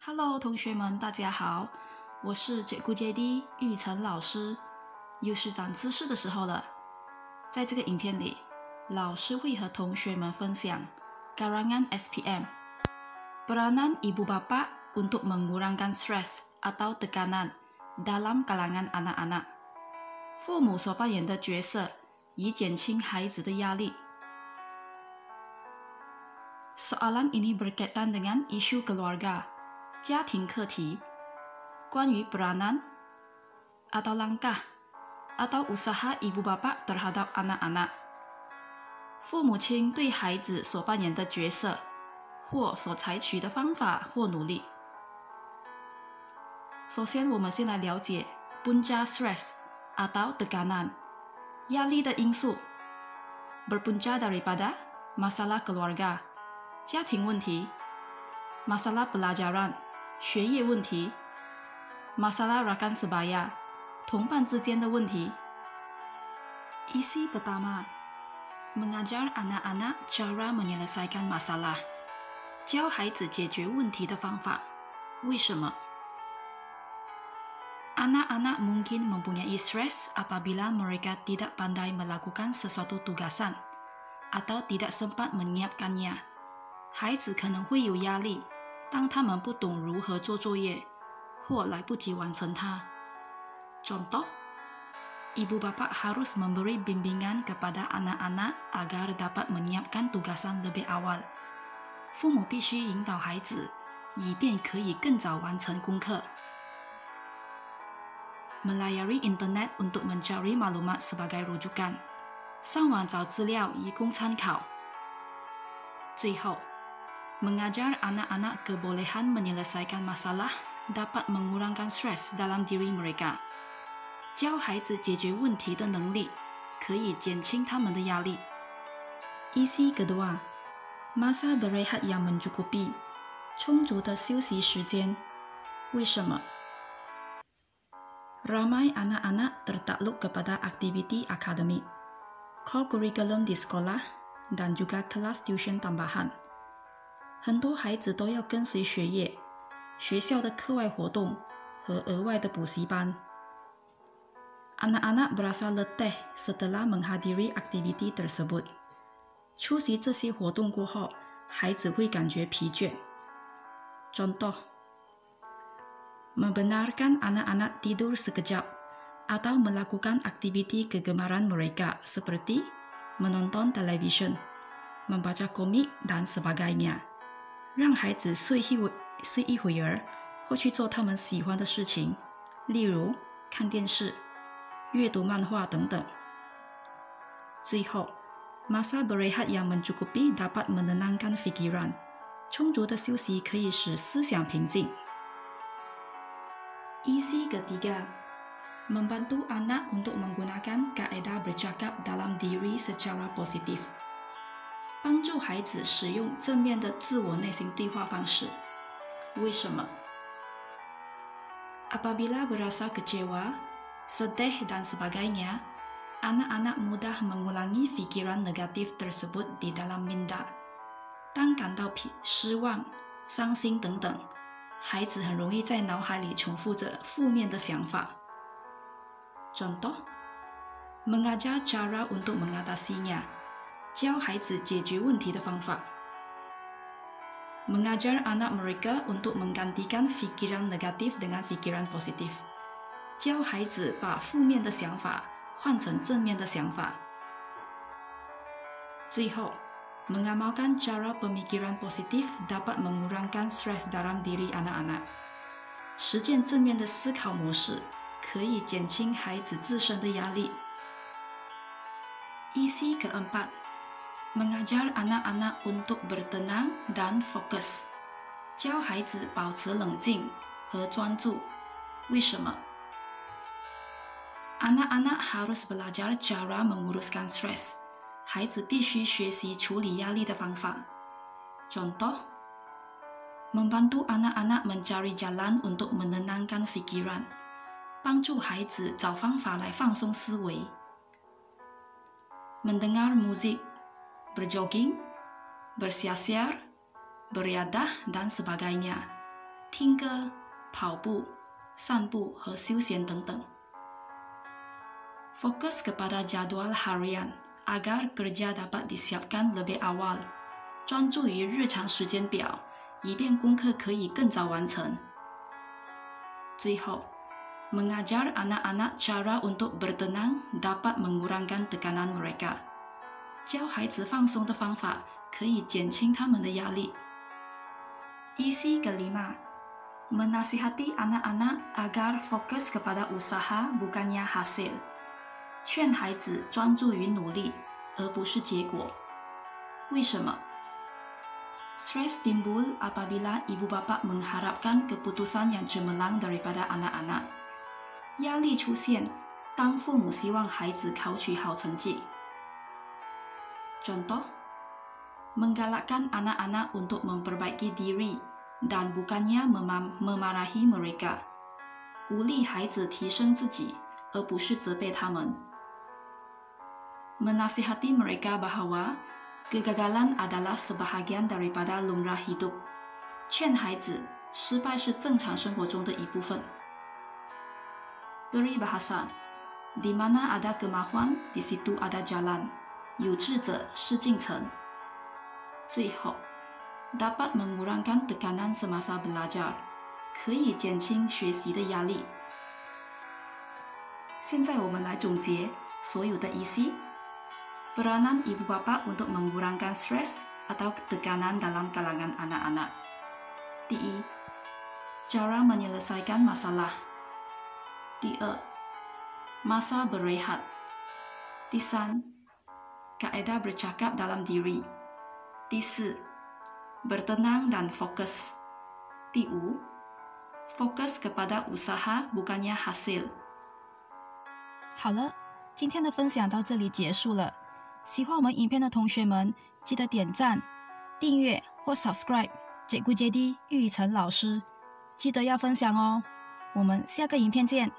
Hello， 同学们，大家好，我是Cikgu JD 玉成老师，又是长知识的时候了。在这个影片里，老师会和同学们分享 Karangan SPM Peranan Ibu Bapak untuk mengurangkan stres atau tekanan dalam kalangan anak-anak 父母所扮演的角色以减轻孩子的压力。Soalan ini berkaitan dengan isu keluarga 家庭课题，关于 peranan atau langkah atau usaha ibu bapak terhadap anak-anak 父母亲对孩子所扮演的角色或所采取的方法或努力。首先，我们先来了解 punca stres atau tekanan 压力的因素 berpunca daripada masalah keluarga 家庭问题 masalah pelajaran 学业问题 masalah rakan sebaya 同伴之间的问题。Isi pertama mengajar anak-anak cara menyelesaikan masalah 教孩子解决问题的方法。为什么？ Anak-anak mungkin mempunyai stres apabila mereka tidak pandai melakukan sesuatu tugasan atau tidak sempat menyiapkannya 孩子可能会有压力当他们不懂如何做作业或来不及完成它。Contoh, ibu bapak harus memberi bimbingan kepada anak-anak agar dapat menyiapkan tugasan lebih awal 父母必须引导孩子以便可以更早完成功课。Melayari internet untuk mencari maklumat sebagai rujukan 上网找资料以供参考。最后mengajar anak-anak kebolehan menyelesaikan masalah dapat mengurangkan stres dalam diri mereka 教孩子解决问题的能力可以减轻他们的压力。Isi kedua masa berehat yang mencukupi 充足的休息时间。为什么？ Ramai anak-anak tertakluk kepada aktiviti akademik co-curriculum di sekolah dan juga kelas tuition tambahan 很多孩子都要跟随学业学校的课外活动和额外的补习班。Anak-anak berasa letih setelah menghadiri aktiviti tersebut 出席这些活动过后孩子会感觉疲倦。Contoh membenarkan anak-anak tidur sekejap atau melakukan aktiviti kegemaran mereka seperti menonton television, membaca komik dan sebagainya 让孩子睡一会儿或去做他们喜欢的事情例如看电视阅读漫画等等。最后 masa berehat yang mencukupi dapat menenangkan pikiran 充足的休息可以使思想平静。Isi ketiga membantu anak untuk menggunakan kaedah bercakap dalam diri secara positif 帮助孩子使用正面的自我内心对话方式。为什么？ Apabila berasa kecewa, sedih dan sebagainya, anak-anak mudah mengulangi pikiran negatif tersebut di dalam minda 当感到失望、伤心等等，孩子很容易在脑海里重复着负面的想法。Contoh, mengajar cara untuk mengatasinya 教孩子解决问题的方法。Mengajar anak mereka untuk menggantikan pikiran negatif dengan pikiran positif 教孩子把负面的想法换成正面的想法。最后 mengamalkan cara pemikiran positif dapat mengurangkan stres dalam diri anak-anak 实践正面的思考模式可以减轻孩子自身的压力。Isi keempat mengajar anak-anak untuk bertenang dan fokus 教孩子保持冷静和专注。为什么？ Anak-anak harus belajar cara menguruskan stres 孩子必须学习处理压力的方法。Contoh membantu anak-anak mencari jalan untuk menenangkan pikiran 帮助孩子找方法来放松思维。Mendengar musik berjogging, bersiar-siar, beriadah, dan sebagainya 听歌、跑步、散步和休闲等等。Fokus kepada jadwal harian agar kerja dapat disiapkan lebih awal， 专注于日常时间表，以便功课可以更早完成。最后 mengajar anak-anak cara untuk bertenang dapat mengurangkan tekanan mereka， 教孩子放松的方法可以减轻他们的压力。Isi kelima, menasihati anak-anak agar fokus kepada usaha bukannya hasil， 劝孩子专注于努力，而不是结果。为什么？ Stres timbul apabila ibu bapa mengharapkan keputusan yang cemerlang daripada anak-anak。 压力出现当父母希望孩子考取好成绩。Contoh, menggalakkan anak-anak untuk memperbaiki diri dan bukannya memarahi mereka。 鼓励孩子提升自己，而不是责备他们。Menasihati mereka bahwa kegagalan adalah sebahagian daripada lumrah hidup。 劝孩子，失败是正常生活中的一部分。Peribahasa, di mana ada kemajuan, di situ ada jalan。 有志者事竟成。最后 dapat mengurangkan tekanan semasa belajar， 可以减轻学习的压力。现在我们来总结所有的isi。 Peranan ibu bapa untuk mengurangkan stres atau tekanan dalam kalangan anak-anak。 第一， cara menyelesaikan masalah。 第二， masa berehat。 第三， kaedah bercakap dalam diri。 第四， bertenang dan fokus。 第五， fokus kepada usaha bukannya hasil。 好了，今天的分享到这里结束了。喜欢我们影片的同学们，记得点赞、订阅或 subscribe Cikgu JD 玉成老师，记得要分享哦。我们下个影片见。